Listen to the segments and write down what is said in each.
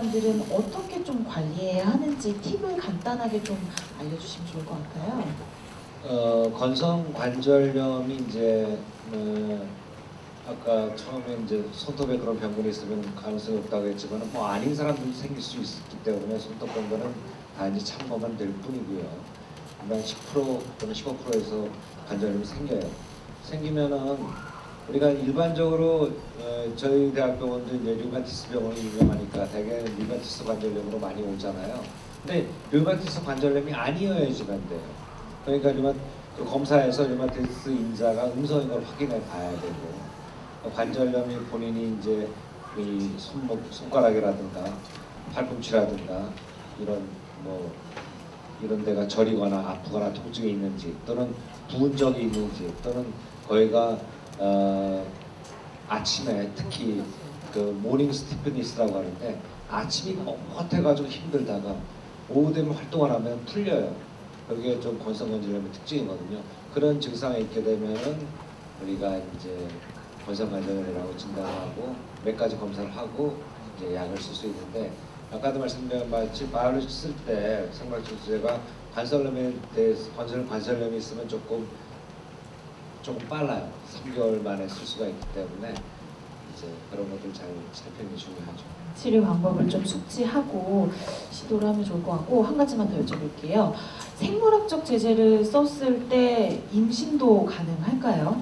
질환들은 어떻게 좀 관리해야 하는지 팁을 간단하게 좀 알려주시면 좋을 것 같아요. 건성관절염이 이제 아까 처음에 이제 손톱에 그런 병근이 있으면 가능성이 없다고 했지만 뭐 아닌 사람들도 생길 수 있기 때문에 손톱 병근은 다 이제 참고만 될 뿐이고요. 한 10% 또는 15%에서 관절염이 생겨요. 생기면은 우리가 일반적으로 저희 대학병원도 이제 류마티스 병원이 유명하니까 대개 류마티스 관절염으로 많이 오잖아요. 근데 류마티스 관절염이 아니어야지만 돼요. 그러니까 그 검사에서 류마티스 인자가 음성인 걸 확인해 봐야 되고 관절염이 본인이 이제 이 손가락이라든가 팔꿈치라든가 이런 뭐 이런 데가 저리거나 아프거나 통증이 있는지 또는 부은 적이 있는지 또는 거기가 아침에 특히 그 모닝 스티프니스라고 하는데 아침이 너무 헛해가지고 힘들다가 오후 되면 활동을 하면 풀려요. 그게 좀 건성관절염의 특징이거든요. 그런 증상이 있게 되면은 우리가 이제 건성관절염이라고 진단하고 몇 가지 검사를 하고 이제 약을 쓸 수 있는데 아까도 말씀드린 마치 말을 쓸 때 생각주제가 관절염에 대해서 관절염이 있으면 조금 빨라요. 3개월 만에 쓸 수가 있기 때문에 이제 그런 것들 잘 살피는 게 중요하죠. 치료 방법을 좀 숙지하고 시도를 하면 좋을 것 같고 한 가지만 더 여쭤볼게요. 생물학적 제재를 썼을 때 임신도 가능할까요?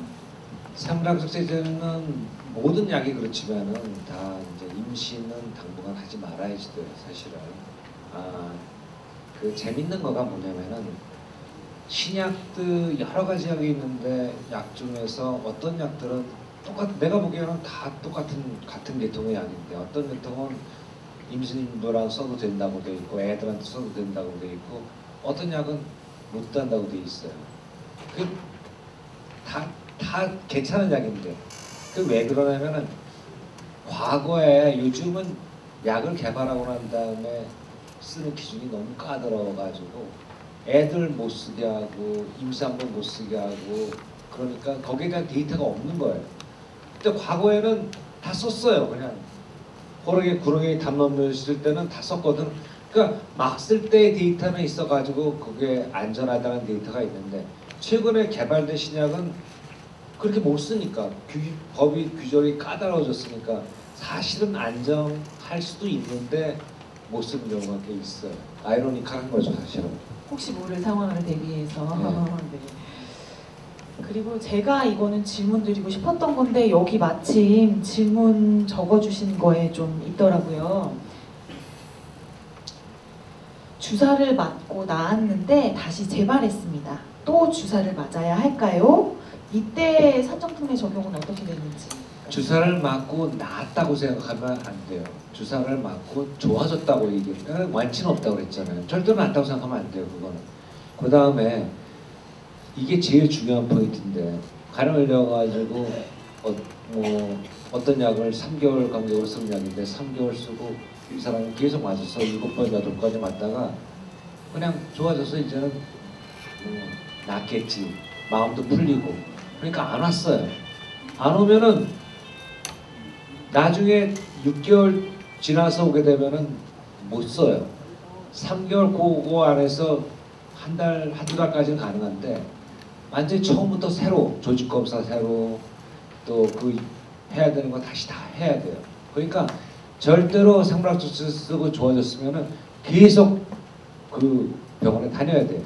생물학적 제재는 모든 약이 그렇지만은 다 이제 임신은 당분간 하지 말아야지 돼요, 사실은. 그 재밌는 거가 뭐냐면은 신약도 여러 가지 약이 있는데 약 중에서 어떤 약들은 내가 보기에는 다 같은 계통의 약인데 어떤 계통은 임신부랑 써도 된다고 돼 있고 애들한테 써도 된다고 돼 있고 어떤 약은 못 된다고 돼 있어요. 다 괜찮은 약인데 그 왜 그러냐면은 과거에 요즘은 약을 개발하고 난 다음에 쓰는 기준이 너무 까다로워가지고 애들 못 쓰게 하고 임산부 못 쓰게 하고 그러니까 거기에 대한 데이터가 없는 거예요. 근데 과거에는 다 썼어요. 그냥 호랑이 구렁이 담 넘으실 때는 다 썼거든. 그러니까 막 쓸 때의 데이터는 있어가지고 그게 안전하다는 데이터가 있는데 최근에 개발된 신약은 그렇게 못 쓰니까 법이 규정이 까다로워졌으니까 사실은 안정할 수도 있는데 못 쓰는 경우가 꽤 있어요. 아이러니컬한 거죠, 사실은. 혹시 모를 상황을 대비해서. 네. 네. 그리고 제가 이거는 질문 드리고 싶었던 건데 여기 마침 질문 적어주신 거에 좀 있더라고요. 주사를 맞고 나았는데 다시 재발했습니다. 또 주사를 맞아야 할까요? 이때 산정특례 적용은 어떻게 되는지. 주사를 맞고 나았다고 생각하면 안 돼요. 주사를 맞고 좋아졌다고 얘기해요. 완치는 없다고 그랬잖아요. 절대로 낫다고 생각하면 안 돼요. 그거는. 그 다음에 이게 제일 중요한 포인트인데 간에 걸려가지고 어떤 약을 3개월 간격으로 쓰는 약인데 3개월 쓰고 이 사람이 계속 맞아서 7번, 8번까지 맞다가 그냥 좋아져서 이제는 낫겠지. 마음도 풀리고 그러니까 안 왔어요. 안 오면은 나중에 6개월 지나서 오게 되면은 못 써요. 3개월 그거 안에서 한 달, 한두 달까지는 가능한데 완전히 처음부터 새로 조직검사 새로 또 그 해야 되는 거 다시 다 해야 돼요. 그러니까 절대로 생물학적 쓰고 좋아졌으면은 계속 그 병원에 다녀야 돼요.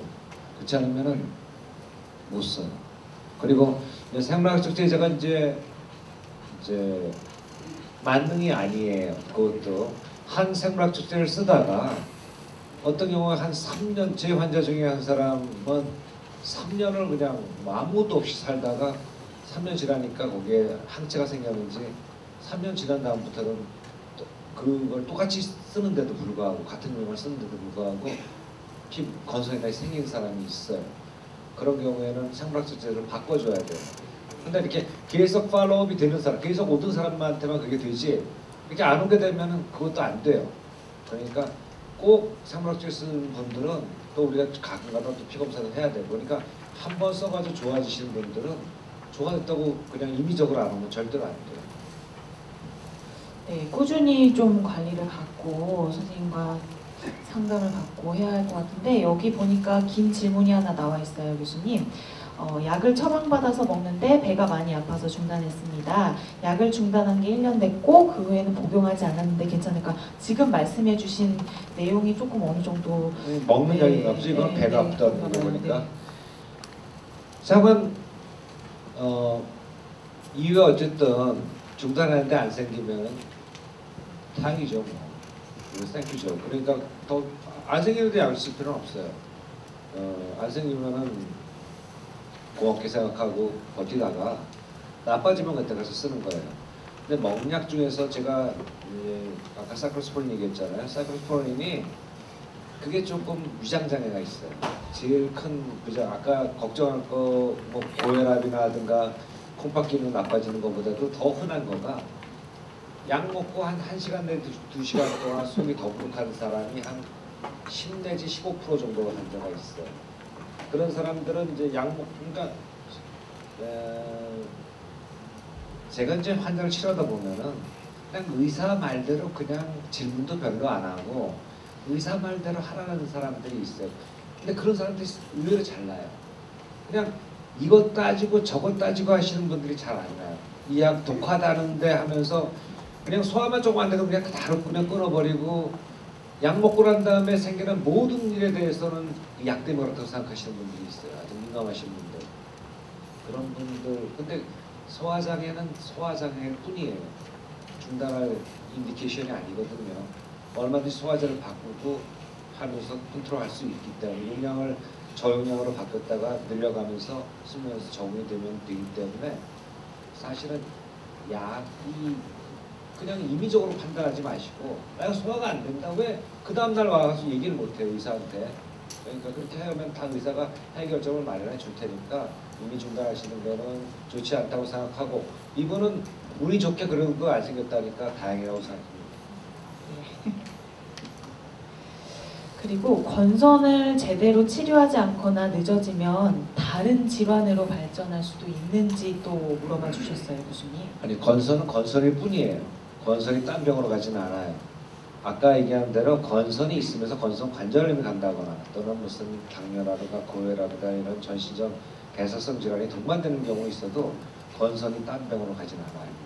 그렇지 않으면은 못 써요. 그리고 생물학적 제재가 이제 만능이 아니에요. 그것도 한 생물학적 제재를 쓰다가 어떤 경우에 한 3년 제 환자 중에 한 사람은 3년을 그냥 아무것도 없이 살다가 3년 지나니까 거기에 항체가 생겼는지 3년 지난 다음부터는 그걸 똑같이 쓰는데도 불구하고 같은 용어를 쓰는데도 불구하고 피 건성이 생긴 사람이 있어요. 그런 경우에는 생물학적 제재를 바꿔줘야 돼요. 근데 이렇게 계속 팔로우업이 되는 사람, 계속 오던 사람한테만 그게 되지 이렇게 안 오게 되면은 그것도 안 돼요. 그러니까 꼭 생물학적 쓰는 분들은 또 우리가 가끔가다 또 피검사를 해야 되고 그러니까 한 번 써가지고 좋아지시는 분들은 좋아졌다고 그냥 임의적으로 안 오면 절대로 안 돼요. 네, 꾸준히 좀 관리를 받고 선생님과 상담을 받고 해야 할 것 같은데 여기 보니까 긴 질문이 하나 나와 있어요, 교수님. 약을 처방받아서 먹는데 배가 많이 아파서 중단했습니다. 약을 중단한 게 1년 됐고 그 후에는 복용하지 않았는데 괜찮을까? 지금 말씀해 주신 내용이 조금 어느 정도 먹는 네, 약인가 보지. 이건 네, 배가 네, 아프다는 거 그런가 봐요. 보니까. 네. 잠깐 이유가 어쨌든 중단하는데 안 생기면 다행이죠. 뭐. 이거 땡큐죠. 그러니까 더 안 생기는데 약을 쓸 필요는 없어요. 안 생기면은 고맙게 생각하고 버티다가 나빠지면 그때 가서 쓰는 거예요. 근데 먹약 중에서 제가 아까 사이클로스포린 얘기했잖아요. 사이클로스포린이 그게 조금 위장 장애가 있어요. 제일 큰 위장, 아까 걱정할 거 뭐 고혈압이라든가 콩팥 기능 나빠지는 것보다도 더 흔한 거가 약 먹고 한 1시간 내지 2시간 동안 속이 더부룩한 사람이 한 10 내지 15% 정도 환자가 있어요. 그런 사람들은 이제 약 먹, 그러니까 제가 이제 환자를 치료하다 보면은 그냥 의사 말대로 그냥 질문도 별로 안 하고 의사 말대로 하라는 사람들이 있어요. 근데 그런 사람들이 의외로 잘 나요. 그냥 이것 따지고 저것 따지고 하시는 분들이 잘 안 나요. 이 약 독하다는데 하면서 그냥 소화만 조금 안 되면 그냥 다로 그냥 끊어버리고 약 먹고 난 다음에 생기는 모든 일에 대해서는 약 때문에 그렇다고 생각하시는 분들이 있어요. 아주 민감하신 분들. 그런 분들. 근데 소화장애는 소화장애일 뿐이에요. 중단할 인디케이션이 아니거든요. 얼마든지 소화제를 바꾸고 하면서 컨트롤할 수 있기 때문에 용량을 저용량으로 바꿨다가 늘려가면서 쓰면서 적응이 되면 되기 때문에 사실은 약이 그냥 임의적으로 판단하지 마시고 내가 소화가 안 된다 왜 그 다음날 와서 얘기를 못해요 의사한테. 그러니까 그렇게 하면 다 의사가 해결점을 마련해 줄 테니까 이미 중단하시는 거는 좋지 않다고 생각하고 이분은 운이 좋게 그런 거 안 생겼다니까 다행이라고 생각합니다. 그리고 건선을 제대로 치료하지 않거나 늦어지면 다른 질환으로 발전할 수도 있는지 또 물어봐 주셨어요, 교수님. 아니 건선은 건선일 뿐이에요. 건선이 딴 병으로 가지는 않아요. 아까 얘기한 대로 건선이 있으면서 건선 관절염이 간다거나 또는 무슨 당뇨라든가 고혈압이나 이런 전신적 개사성 질환이 동반되는 경우 있어도 건선이 딴 병으로 가지는 않아요.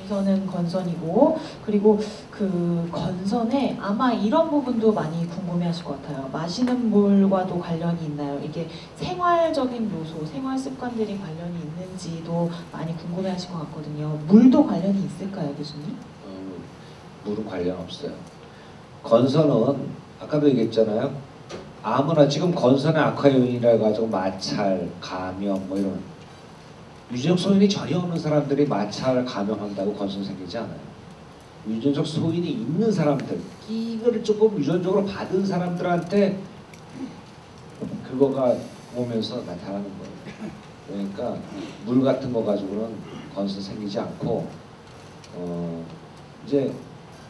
건선은 건선이고 그리고 그 건선에 아마 이런 부분도 많이 궁금해하실 것 같아요. 마시는 물과도 관련이 있나요? 이게 생활적인 요소, 생활 습관들이 관련이 있는지도 많이 궁금해하실 것 같거든요. 물도 관련이 있을까요, 교수님? 물은 관련 없어요. 건선은 아까도 얘기했잖아요. 아무나 지금 건선의 악화 요인이라 가지고 마찰, 감염 뭐 이런 유전적 소인이 전혀 없는 사람들이 마찰 감염한다고 건선 생기지 않아요. 유전적 소인이 있는 사람들, 이거를 조금 유전적으로 받은 사람들한테 그거가 오면서 나타나는 거예요. 그러니까 물 같은 거 가지고는 건선 생기지 않고 이제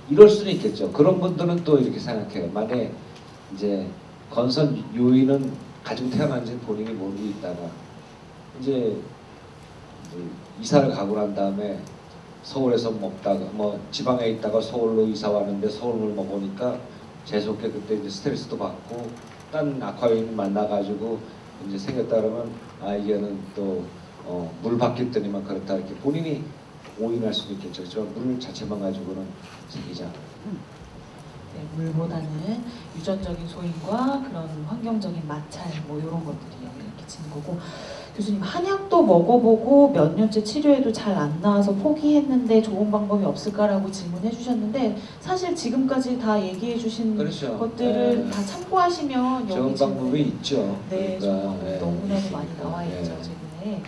이럴 수는 있겠죠. 그런 분들은 또 이렇게 생각해요. 만약에 이제 건선 요인은 가지고 태어난지 본인이 모르고 있다가 이제 이사를 가고 난 다음에 서울에서 먹다가 뭐 지방에 있다가 서울로 이사 왔는데 서울을 먹으니까 재수없게 그때 이제 스트레스도 받고 딴 악화요인 만나가지고 이제 생겼다 그러면 아 이게는 또 물 바뀌었더니만 그렇다 이렇게 본인이 오인할 수도 있겠죠. 그렇지만 물 자체만 가지고는 생기지 않아요. 네, 물보다는 유전적인 소인과 그런 환경적인 마찰 뭐 이런 것들이 이렇게 치는 거고 교수님 한약도 먹어보고 몇 년째 치료해도 잘 안 나와서 포기했는데 좋은 방법이 없을까라고 질문해 주셨는데 사실 지금까지 다 얘기해 주신 그렇죠. 것들을 다 참고하시면 좋은 여기 방법이 있죠. 네, 그러니까, 좋은 방법이 너무나도 있으니까. 많이 나와 있죠, 최근에. 네.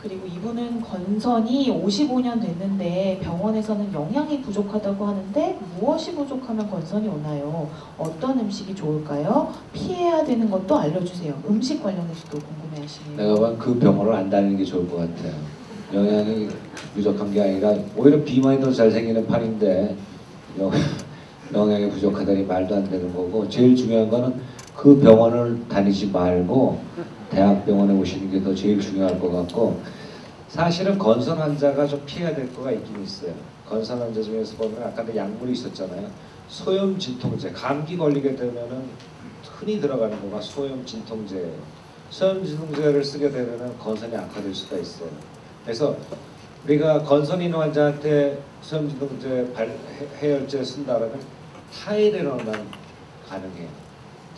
그리고 이분은 건선이 55년 됐는데 병원에서는 영양이 부족하다고 하는데 무엇이 부족하면 건선이 오나요? 어떤 음식이 좋을까요? 피해야 되는 것도 알려주세요. 음식 관련해서도 궁금해하시네요. 내가 보면 그 병원을 안 다니는 게 좋을 것 같아요. 영양이 부족한 게 아니라 오히려 비만이 더 잘 생기는 판인데 영양이 부족하다니 말도 안 되는 거고 제일 중요한 거는 그 병원을 다니지 말고 대학병원에 오시는 게 더 제일 중요할 것 같고 사실은 건선 환자가 좀 피해야 될 거가 있긴 있어요. 건선환제 중에서 보면 아까도 약물이 있었잖아요. 소염 진통제, 감기 걸리게 되면은 흔히 들어가는 거가 소염 진통제예요. 소염 진통제를 쓰게 되면은 건선이 악화될 수가 있어요. 그래서 우리가 건선 있는 환자한테 소염 진통제 해열제 쓴다 그러면 타이레놀만 가능해요.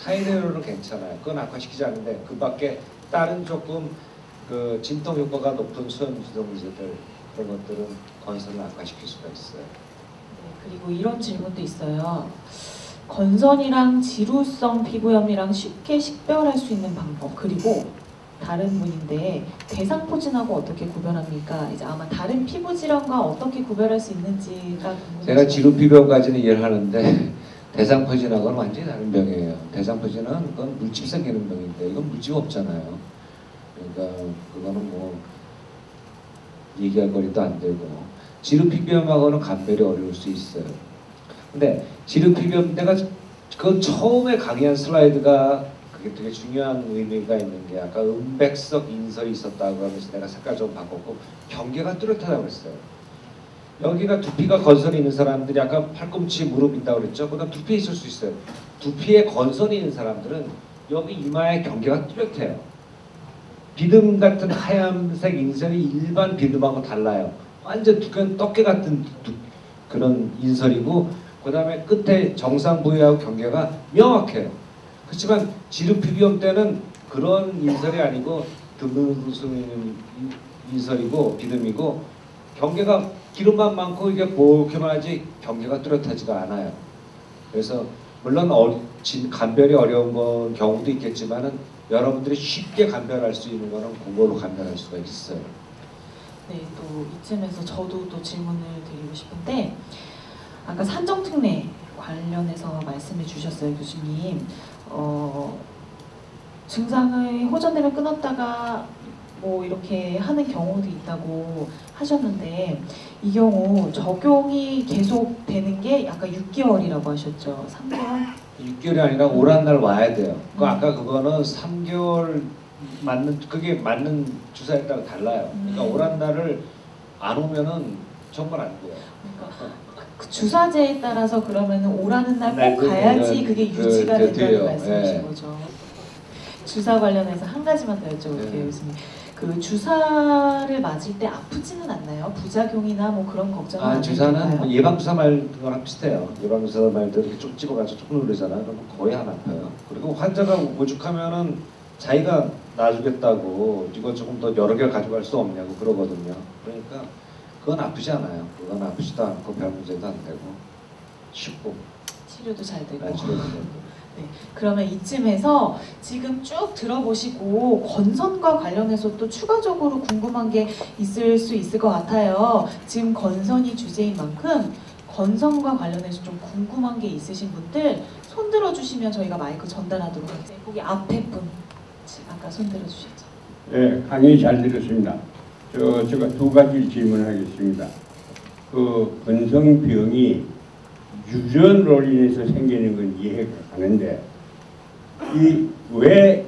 타이레놀은 괜찮아요. 그건 악화시키지 않는데 그 밖에 다른 조금 그 진통 효과가 높은 소염 진통제들 그런 것들은 건선을 악화시킬 수가 있어요. 네, 그리고 이런 질문도 있어요. 건선이랑 지루성 피부염이랑 쉽게 식별할 수 있는 방법, 그리고 다른 분인데 대상포진하고 어떻게 구별합니까? 이제 아마 다른 피부 질환과 어떻게 구별할 수 있는지가 궁금해요. 제가 지루피부염까지는 이해를 하는데 대상포진하고는 완전히 다른 병이에요. 대상포진은 그건 물집 생기는 병인데 이건 물집 없잖아요. 그러니까 그거는 뭐 얘기할 거리도 안 되고, 지루피부염하고는 감별이 어려울 수 있어요. 근데 지루피부염, 내가 그 처음에 강의한 슬라이드가 그게 되게 중요한 의미가 있는 게, 아까 은백석 인설이 있었다고 하면서 내가 색깔 좀 바꿨고 경계가 뚜렷하다고 그랬어요. 여기가 두피가 건선이 있는 사람들이 아까 팔꿈치 무릎 있다고 그랬죠. 그다음 두피에 있을 수 있어요. 두피에 건선이 있는 사람들은 여기 이마에 경계가 뚜렷해요. 비듬 같은 하얀색 인설이 일반 비듬하고 달라요. 완전 두께는 떡게 같은 그런 인설이고, 그 다음에 끝에 정상 부위하고 경계가 명확해요. 그렇지만 지루피부염 때는 그런 인설이 아니고 드문드문 인설이고 비듬이고, 경계가 기름만 많고 이게 보기만 하지 경계가 뚜렷하지가 않아요. 그래서 물론 감별이 어려운 경우도 있겠지만은 여러분들이 쉽게 감별할 수 있는 거는 그걸로 감별할 수가 있어요. 네, 또 이쯤에서 저도 또 질문을 드리고 싶은데, 아까 산정특례 관련해서 말씀해 주셨어요, 교수님. 증상의 호전되면 끊었다가 뭐 이렇게 하는 경우도 있다고 하셨는데, 이 경우 적용이 계속 되는 게 약간 6개월이라고 하셨죠? 3개월? 6개월이 아니라 오란 날 와야 돼요. 아까 그거는 3개월 그게 맞는 주사에 따라 달라요. 그러니까 오란 날을 안 오면은 정말 안 돼요. 그러니까 그 주사제에 따라서 그러면 오라는 날 꼭 가야지 그게 유지가 된다는 말씀이신 거죠. 주사 관련해서 한 가지만 더 여쭤볼게요, 교수님. 그 주사를 맞을 때 아프지는 않나요? 부작용이나 뭐 그런 걱정은 안 주사는 하실까요? 뭐 예방주사 맞는 거랑 비슷해요. 예방주사 맞을 때 이렇게 쭉 집어가지고 쭉 누르잖아요. 그럼 거의 안 아파요. 그리고 환자가 오죽하면은 자기가 놔주겠다고 이거 조금 더 여러 개 가져갈 수 없냐고 그러거든요. 그러니까 그건 아프지 않아요. 그건 아프지도 않고 별 문제도 안 되고 쉽고 치료도 잘 되고. 치료도 되고. 네, 그러면 이쯤에서 지금 쭉 들어보시고 건선과 관련해서 또 추가적으로 궁금한 게 있을 수 있을 것 같아요. 지금 건선이 주제인 만큼 건선과 관련해서 좀 궁금한 게 있으신 분들 손 들어주시면 저희가 마이크 전달하도록 하겠습니다. 거기 앞에 분 아까 손 들어주셨죠? 네, 강의 잘 들었습니다. 제가 두 가지 질문하겠습니다. 그 건성병이 유전으로 인해서 생기는 건 이해가 가는데, 왜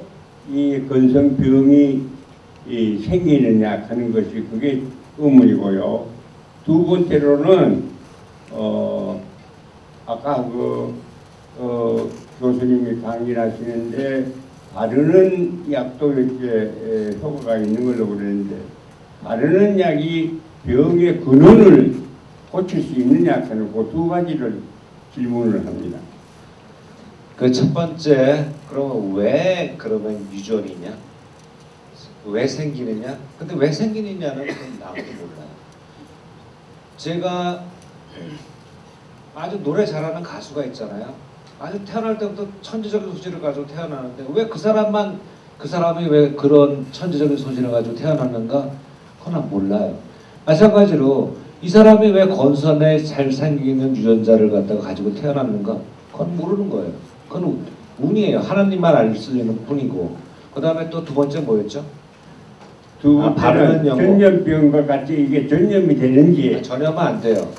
이 건성병이 생기느냐 하는 것이 그게 의문이고요. 두 번째로는 아까 교수님이 강의를 하시는데 바르는 약도 이렇게 효과가 있는 걸로 그랬는데, 바르는 약이 병의 근원을 고칠 수 있느냐 하는 그 두 가지를 질문을 합니다. 그 첫 번째, 그러면 왜 그러면 유전이냐? 왜 생기느냐? 근데 왜 생기느냐는 아무도 몰라요. 제가 아주 노래 잘하는 가수가 있잖아요. 아주 태어날 때부터 천재적인 소질을 가지고 태어나는데 왜 그 사람이 왜 그런 천재적인 소질을 가지고 태어났는가? 그건 몰라요. 마찬가지로 이 사람이 왜 건선에 잘 생기는 유전자를 갖다가 가지고 태어났는가? 그건 모르는 거예요. 그건 운이에요. 하나님만 알 수 있는 뿐이고. 그 다음에 또 두 번째 뭐였죠? 두 번째는 전염병과 같이 이게 전염이 되는지. 전염은 안 돼요.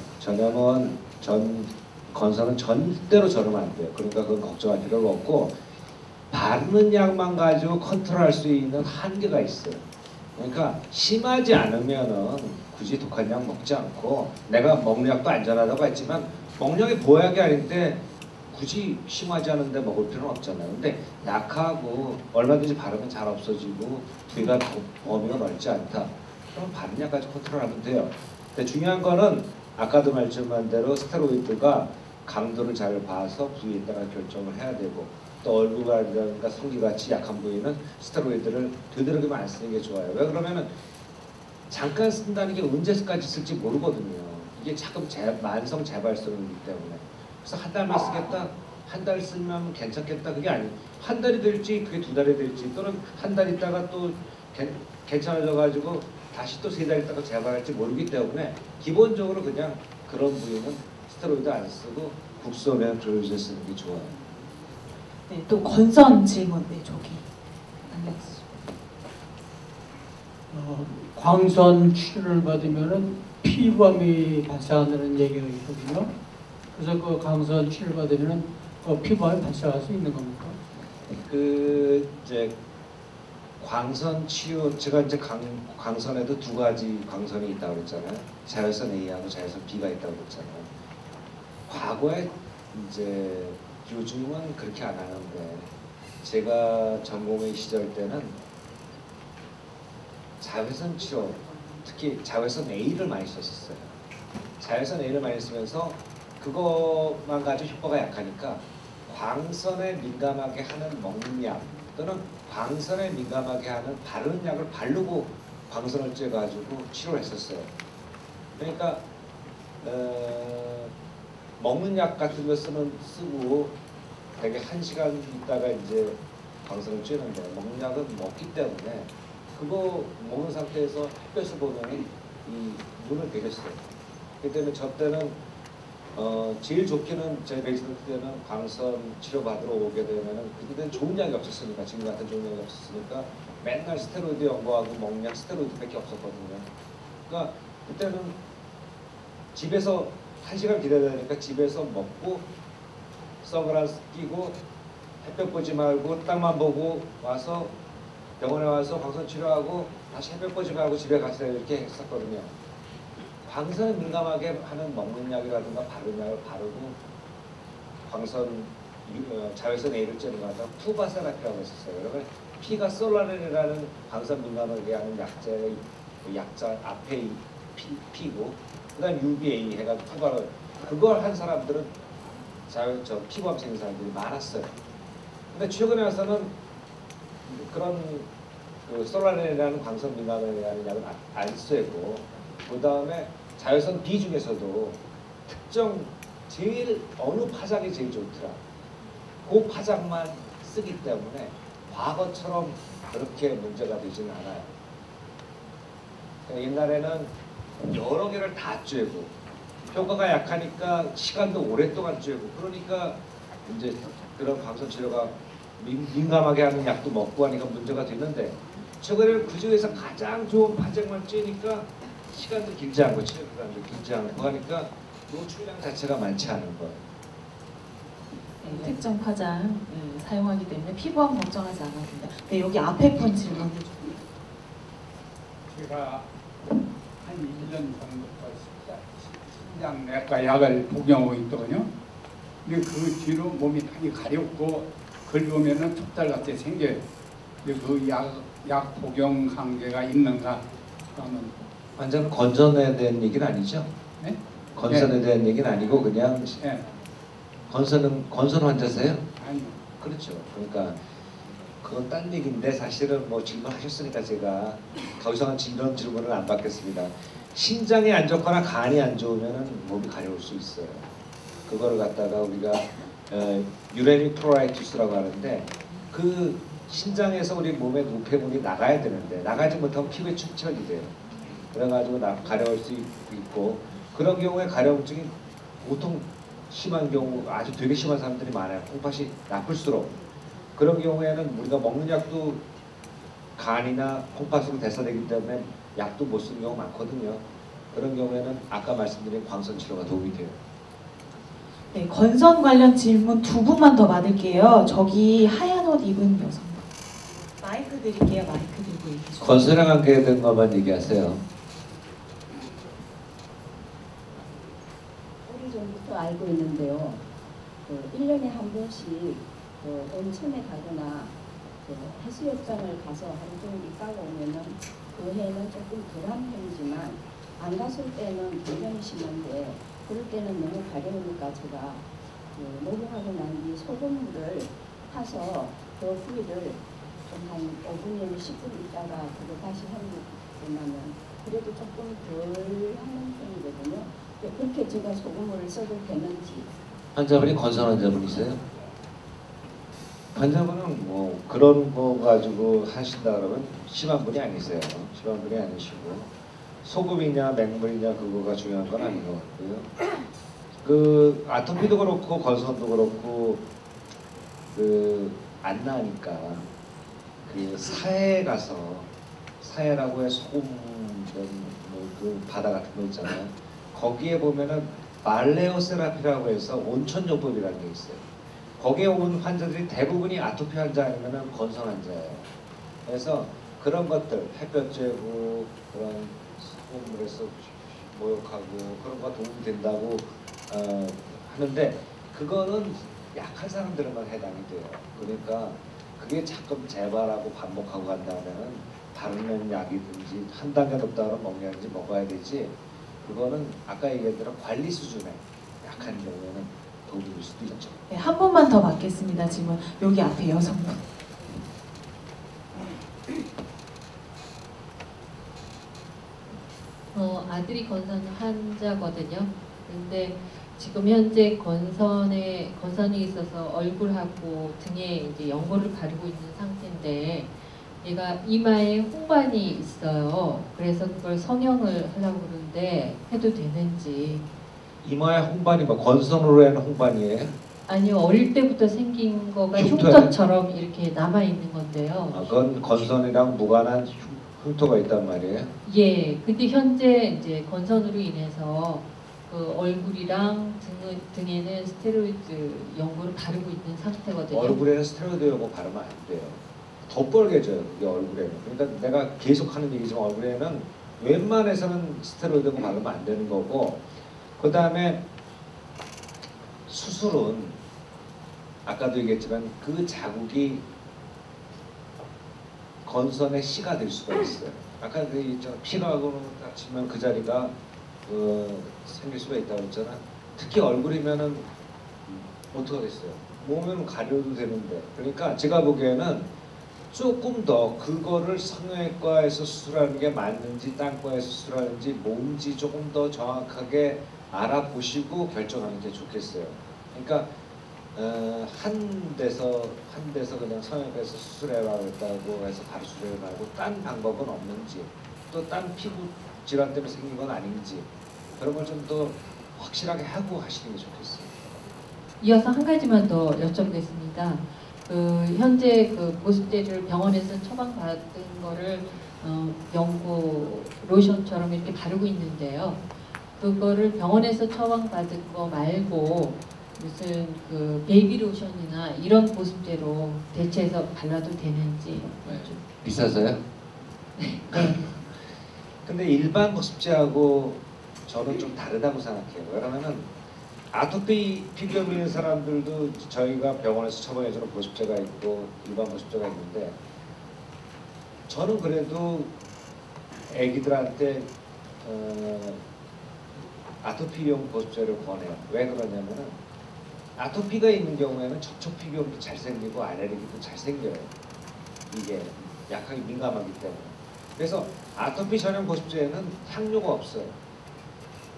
건선은 절대로 전염 안 돼요. 그러니까 그건 걱정할 필요가 없고, 바르는 약만 가지고 컨트롤할 수 있는 한계가 있어요. 그러니까 심하지 않으면은 굳이 독한 약 먹지 않고 내가 먹는 약도 안전하다고 했지만 먹는 약이 보약이 아닌데 굳이 심하지 않은데 먹을 필요는 없잖아요. 근데 약하고 얼마든지 바르면 잘 없어지고 부위가 범위가 넓지 않다. 그럼 바른 약까지 컨트롤하면 돼요. 근데 중요한 거는 아까도 말씀한 대로 스테로이드가 강도를 잘 봐서 부위에 따라 결정을 해야 되고 또 얼굴이라든가 성기같이 약한 부위는 스테로이드를 되도록이면 안 쓰는 게 좋아요. 왜 그러면은 잠깐 쓴다는 게 언제까지 쓸지 모르거든요. 이게 자꾸 만성 재발성이기 때문에. 그래서 한 달만 쓰겠다, 한 달 쓰면 괜찮겠다 그게 아니에요. 한 달이 될지 그게 두 달이 될지 또는 한 달 있다가 또 괜찮아져가지고 다시 또 세 달 있다가 재발할지 모르기 때문에 기본적으로 그냥 그런 부위는 스테로이드 안 쓰고 국소면 조효제 쓰는 게 좋아요. 네, 또 건선 질문. 네, 저기. 광선 치료를 받으면은 피부암이 발생한다는 얘기가 있거든요. 그래서 그 광선 치료를 받으면은 그 피부암이 발생할 수 있는 겁니까? 그 이제 광선 치유 제가 이제 광선에도 두 가지 광선이 있다고 그랬잖아요. 자외선 A하고 자외선 B가 있다고 그랬잖아요. 과거에 이제 요즘은 그렇게 안 하는데 제가 전공의 시절 때는 자외선 치료 특히 자외선 A를 많이 썼었어요. 자외선 A를 많이 쓰면서 그것만 가지고 효과가 약하니까 광선에 민감하게 하는 먹는 약 또는 광선에 민감하게 하는 바르는 약을 바르고 광선을 쬐가지고 치료를 했었어요. 그러니까 먹는 약 같은 거 쓰고 되게 1시간 있다가 이제 광선을 쬐는데 먹는 약은 먹기 때문에 그거 먹는 상태에서 햇볕을 보면 이 눈을 베렸어요. 그렇기 때문에 저 때는 제일 좋게는 제 베이스럴 때는 광선 치료 받으러 오게 되면은 그때는 좋은 약이 없었으니까 지금 같은 좋은 약이 없었으니까 맨날 스테로이드 연고하고 먹는 약 스테로이드밖에 없었거든요. 그러니까 그때는 집에서 1시간 기다려야 되니까 집에서 먹고 선글라스 끼고 햇볕 보지 말고 땅만 보고 와서 병원에 와서 광선 치료하고 다시 햇볕 보지 말고 집에 가서 이렇게 했었거든요. 광선에 민감하게 하는 먹는 약이라든가 바르는 약을 바르고 광선 자외선 A를 쬐는 거 갖다가 푸바 세라피라고 했었어요. 그러면 P가 솔라렌이라는 광선 민감하게 하는 약자의 약자 앞에 P고 그다음 UVA 해가지고 푸바를 그걸 한 사람들은 피부암 생긴 사람들이 많았어요. 근데 최근에 와서는 그런 그 솔라렌이라는 광선 민감하게 하는 약은 안 쓰고 그 다음에 자외선 B 중에서도 특정 제일 어느 파장이 제일 좋더라. 그 파장만 쓰기 때문에 과거처럼 그렇게 문제가 되지는 않아요. 옛날에는 여러 개를 다 쬐고 효과가 약하니까 시간도 오랫동안 쬐고 그러니까 이제 그런 광선 치료가 민감하게 하는 약도 먹고 하니까 문제가 되는데 최근에는 그 중에서 가장 좋은 파장만 쬐니까 시간도 길지 않고 치료 기간도 길지 않고 하니까 노출량 자체가 많지 않은 거예요. 네, 특정 파장 사용하기 때문에 피부암 걱정하지 않아도 된다. 네, 여기 앞에 분 질문. 제가 한 1년 전부터 신장내과 약을 복용하고 있거든요. 근데 그 뒤로 몸이 많이 가렵고 긁으면은 톱달같이 생겨요. 근데 그 약 복용 관계가 있는가? 그러면 완전 건선에 대한 얘기는 아니죠? 네? 건선에 대한 얘기는 아니고 그냥 네. 건선 환자세요? 아니요. 그렇죠. 그러니까 그건 딴 얘기인데 사실은 뭐 질문하셨으니까 제가 더 이상은 이런 질문을 안 받겠습니다. 신장이 안 좋거나 간이 안 좋으면 몸이 가려울 수 있어요. 그거를 갖다가 우리가 유레미 프로라이티스라고 하는데 그 신장에서 우리 몸의 노폐물이 나가야 되는데 나가지 못하면 피부에 축적이 돼요. 그래가지고 가려울 수 있고 그런 경우에 가려움증이 보통 심한 경우 아주 되게 심한 사람들이 많아요. 콩팥이 나쁠수록 그런 경우에는 우리가 먹는 약도 간이나 콩팥으로 대사되기 때문에 약도 못 쓰는 경우 많거든요. 그런 경우에는 아까 말씀드린 광선 치료가 도움이 돼요. 네, 건선 관련 질문 두 분만 더 받을게요. 저기 하얀 옷 입은 여성. 마이크 드릴게요. 마이크 드리고요. 계십니다. 건설에 관계된 것만 얘기하세요. 오래전부터 알고 있는데요. 1년에 한 번씩 온천에 가거나 해수욕장을 가서 하루 종일 있다가 오면은 그 해는 조금 덜한 편이지만 안 갔을 때는 굉장히 심한데 그럴 때는 너무 가려우니까 제가 목욕하고 난 뒤 소금물을 타서 그 후리를 좀 한 5분에서 10분 있다가 그거 다시 헹구면은 그래도 조금 덜 하는 편이거든요. 그렇게 제가 소금물을 써도 되는지. 환자분이 건선 환자분이세요? 환자분은 뭐 그런 거 가지고 하신다 그러면 심한 분이 아니세요. 심한 분이 아니시고 소금이냐 맹물이냐 그거가 중요한 건 아닌 것 같고요. 그 아토피도 그렇고 건선도 그렇고 안 나니까 그 사해 가서 사해라고 해 소금 그 바다 같은 거 있잖아요. 거기에 보면은 발레오세라피라고 해서 온천요법이라는 게 있어요. 거기에 온 환자들이 대부분이 아토피 환자 아니면은 건선 환자예요. 그래서 그런 것들 햇볕 쬐고 그런 소금물에서 목욕하고 그런 거 도움이 된다고 하는데 그거는 약한 사람들만 해당이 돼요. 그러니까 그게 자꾸 재발하고 반복하고 간다면은 다른 약이든지 한 단계 높다 그러면 먹냐든지 먹어야 되지. 그거는 아까 얘기한 대로 관리 수준에 약한 경우에는 도움이 될 수도 있죠. 네, 한 번만 더 받겠습니다. 질문 여기 앞에 여성분. 아들이 건선 환자거든요. 근데 지금 현재 건선이 있어서 얼굴하고 등에 이제 연고를 바르고 있는 상태인데 얘가 이마에 홍반이 있어요. 그래서 그걸 성형을 하려고 그러는데 해도 되는지. 이마에 홍반이 뭐 건선으로 하는 홍반이에요? 아니요, 어릴 때부터 생긴 거가 흉터예요? 흉터처럼 이렇게 남아 있는 건데요. 그건 건선이랑 무관한 흉터가 있단 말이에요. 예, 근데 현재 이제 건선으로 인해서 그 얼굴이랑 등에는 스테로이드 연고를 바르고 있는 상태거든요. 얼굴에는 스테로이드 연고 바르면 안 돼요. 더 뻘개져요. 이 얼굴에는. 그러니까 내가 계속 하는 얘기지만 얼굴에는 웬만해서는 스테로이드 연고 바르면 안 되는 거고, 그 다음에 수술은 아까도 얘기했지만 그 자국이 건선의 씨가 될 수가 있어요. 아까 그 피가하고 다치면 그 자리가 생길 수가 있다고 했잖아. 특히 얼굴이면은 어떻게 하겠어요? 몸은 가려도 되는데. 그러니까 제가 보기에는 조금 더 그거를 성형외과에서 수술하는 게 맞는지 딴과에서 수술하는지 뭔지 조금 더 정확하게 알아보시고 결정하는 게 좋겠어요. 그러니까 한 데서 그냥 성형외과에서 수술해라 그랬다고 해서 바로 수술해 말고 딴 방법은 없는지, 또 딴 피부 질환 때문에 생긴 건 아닌지, 그런 걸 좀 더 확실하게 하고 하시는 게 좋겠어요. 이어서 한 가지만 더 여쭤보겠습니다. 그 현재 그 보습제를 병원에서 처방받은 거를 연고 로션처럼 이렇게 바르고 있는데요. 그거를 병원에서 처방받은 거 말고 무슨 그 베이비 로션이나 이런 보습제로 대체해서 발라도 되는지. 비싸서요? 네. 근데 일반 보습제하고 저는 좀 다르다고 생각해요. 왜냐면은 아토피 피부염 있는 사람들도 저희가 병원에서 처방해주는 보습제가 있고 일반 보습제가 있는데, 저는 그래도 애기들한테 아토피용 보습제를 권해요. 왜 그러냐면은 아토피가 있는 경우에는 접촉 피부염도 잘 생기고 알레르기도 잘 생겨요. 이게 약하게 민감하기 때문에. 그래서 아토피 전용 보습제에는 향료가 없어요.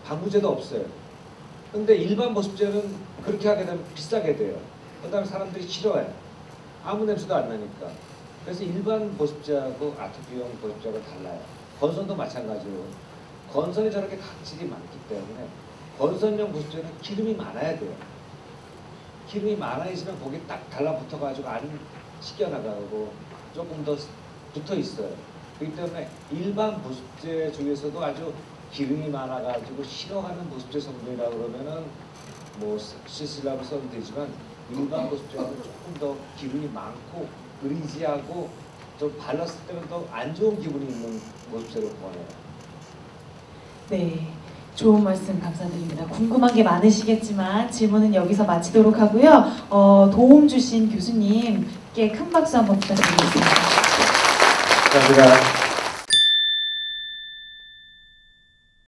방부제도 없어요. 근데 일반 보습제는 그렇게 하게 되면 비싸게 돼요. 그 다음에 사람들이 싫어해요. 아무 냄새도 안 나니까. 그래서 일반 보습제하고 아토피용 보습제가 달라요. 건선도 마찬가지로. 건선이 저렇게 각질이 많기 때문에 건선용 보습제는 기름이 많아야 돼요. 기름이 많아 있으면 거기 딱 달라붙어가지고 안 씻겨나가고 조금 더 붙어 있어요. 그렇기 때문에 일반 보습제 중에서도 아주 기름이 많아가지고 싫어하는 보습제 성분이라 그러면은 뭐 씻으려고 써도 되지만 일반 보습제는 조금 더 기름이 많고 그리지하고 또 발랐을 때는 더 안 좋은 기분이 있는 모습색으로 보네요. 네, 좋은 말씀 감사드립니다. 궁금한 게 많으시겠지만 질문은 여기서 마치도록 하고요. 도움 주신 교수님께 큰 박수 한번 부탁드리겠습니다. 감사합니다.